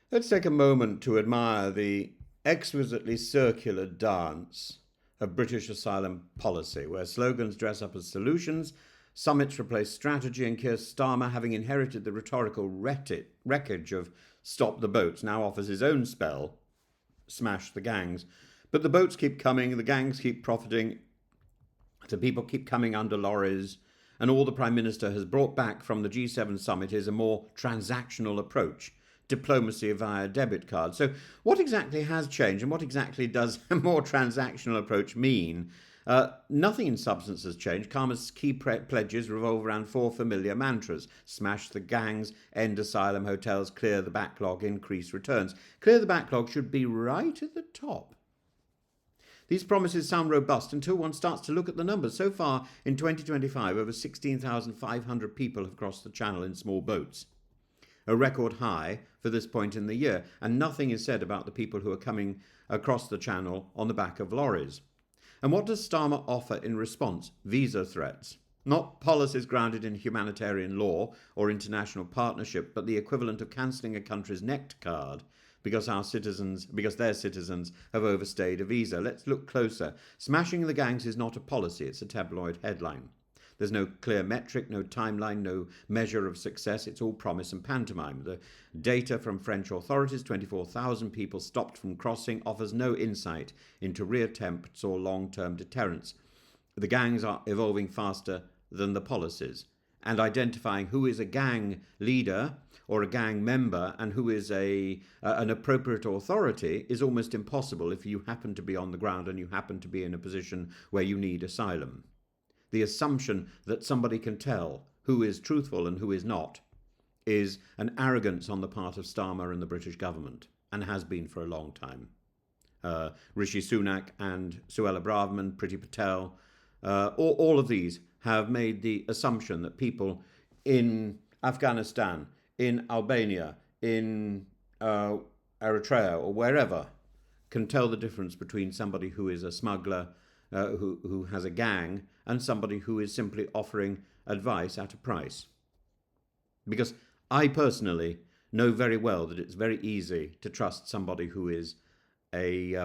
Let's take a moment to admire the exquisitely circular dance of British asylum policy, where slogans dress up as solutions, summits replace strategy, and Keir Starmer, having inherited the rhetorical wreckage of stop the boats, now offers his own spell, smash the gangs. But the boats keep coming, the gangs keep profiting, so people keep coming under lorries, and all the Prime Minister has brought back from the G7 summit is a more transactional approach, diplomacy via debit card. So, what exactly has changed, and what exactly does a more transactional approach mean? Nothing in substance has changed. Karma's key pledges revolve around four familiar mantras: smash the gangs, end asylum hotels, clear the backlog, increase returns. Clear the backlog should be right at the top. These promises sound robust until one starts to look at the numbers. So far, in 2025, over 16,500 people have crossed the Channel in small boats, a record high for this point in the year, and nothing is said about the people who are coming across the Channel on the back of lorries. And what does Starmer offer in response? Visa threats. Not policies grounded in humanitarian law or international partnership, but the equivalent of cancelling a country's NECT card because their citizens have overstayed a visa. Let's look closer. Smashing the gangs is not a policy, it's a tabloid headline. There's no clear metric, no timeline, no measure of success. It's all promise and pantomime. The data from French authorities, 24,000 people stopped from crossing, offers no insight into reattempts or long-term deterrence. The gangs are evolving faster than the policies, and identifying who is a gang leader or a gang member and who is an appropriate authority is almost impossible if you happen to be on the ground and you happen to be in a position where you need asylum. The assumption that somebody can tell who is truthful and who is not is an arrogance on the part of Starmer and the British government, and has been for a long time. Rishi Sunak and Suella Braverman, Priti Patel, all of these have made the assumption that people in Afghanistan, in Albania, in Eritrea, or wherever, can tell the difference between somebody who is a smuggler, who has a gang, and somebody who is simply offering advice at a price. Because I personally know very well that it's very easy to trust somebody who is a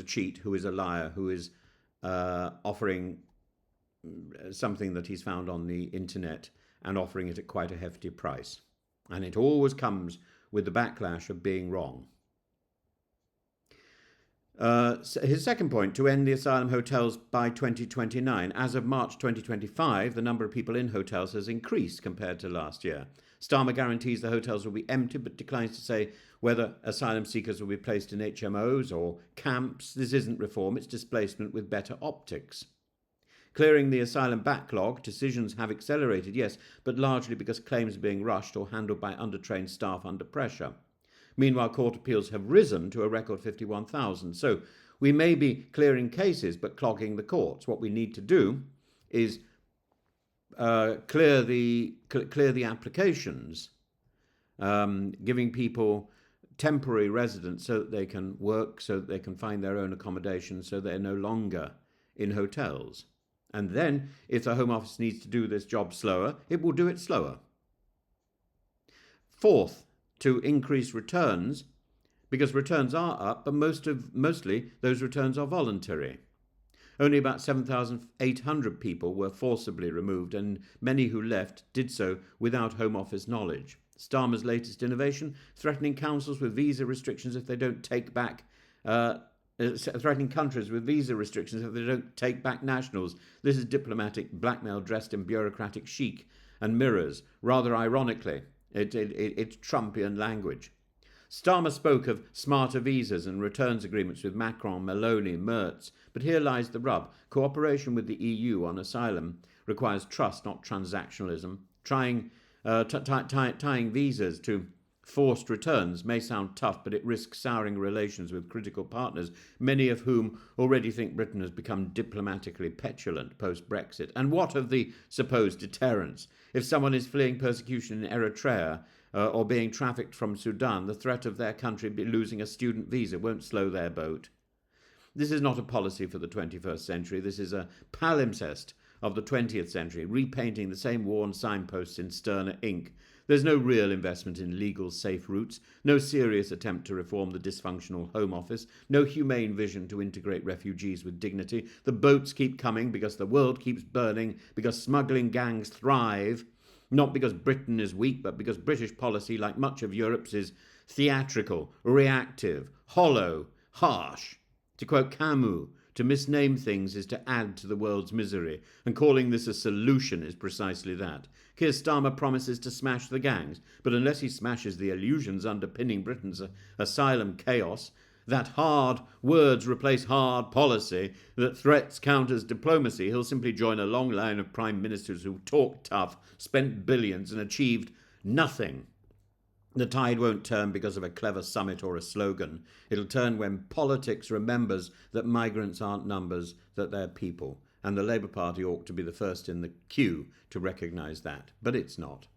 cheat, who is a liar, who is offering something that he's found on the internet and offering it at quite a hefty price. And it always comes with the backlash of being wrong. His second point, to end the asylum hotels by 2029. As of March 2025, the number of people in hotels has increased compared to last year. Starmer guarantees the hotels will be empty, but declines to say whether asylum seekers will be placed in HMOs or camps. This isn't reform, it's displacement with better optics. Clearing the asylum backlog, decisions have accelerated, yes, but largely because claims are being rushed or handled by undertrained staff under pressure. Meanwhile, court appeals have risen to a record 51,000. So we may be clearing cases, but clogging the courts. What we need to do is clear the applications, giving people temporary residence so that they can work, so that they can find their own accommodation, so they're no longer in hotels. And then, if the Home Office needs to do this job slower, it will do it slower. Fourth, to increase returns, because returns are up, but mostly those returns are voluntary. Only about 7,800 people were forcibly removed, and many who left did so without Home Office knowledge. Starmer's latest innovation, threatening councils with visa restrictions if they don't take back threatening countries with visa restrictions if they don't take back nationals. This is diplomatic blackmail dressed in bureaucratic chic and mirrors. Rather ironically, it's Trumpian language. Starmer spoke of smarter visas and returns agreements with Macron, Meloni, Merz, but here lies the rub. Cooperation with the EU on asylum requires trust, not transactionalism. Tying visas to forced returns may sound tough, but it risks souring relations with critical partners, many of whom already think Britain has become diplomatically petulant post-Brexit. And what of the supposed deterrence? If someone is fleeing persecution in Eritrea or being trafficked from Sudan, the threat of their country losing a student visa won't slow their boat. This is not a policy for the 21st century. This is a palimpsest of the 20th century, repainting the same worn signposts in sterner ink. There's no real investment in legal, safe routes, no serious attempt to reform the dysfunctional Home Office, no humane vision to integrate refugees with dignity. The boats keep coming because the world keeps burning, because smuggling gangs thrive, not because Britain is weak, but because British policy, like much of Europe's, is theatrical, reactive, hollow, harsh. To quote Camus, to misname things is to add to the world's misery, and calling this a solution is precisely that. Keir Starmer promises to smash the gangs, but unless he smashes the illusions underpinning Britain's asylum chaos, that hard words replace hard policy, that threats count as diplomacy, he'll simply join a long line of prime ministers who talked tough, spent billions, and achieved nothing. The tide won't turn because of a clever summit or a slogan. It'll turn when politics remembers that migrants aren't numbers, that they're people. And the Labour Party ought to be the first in the queue to recognise that. But it's not.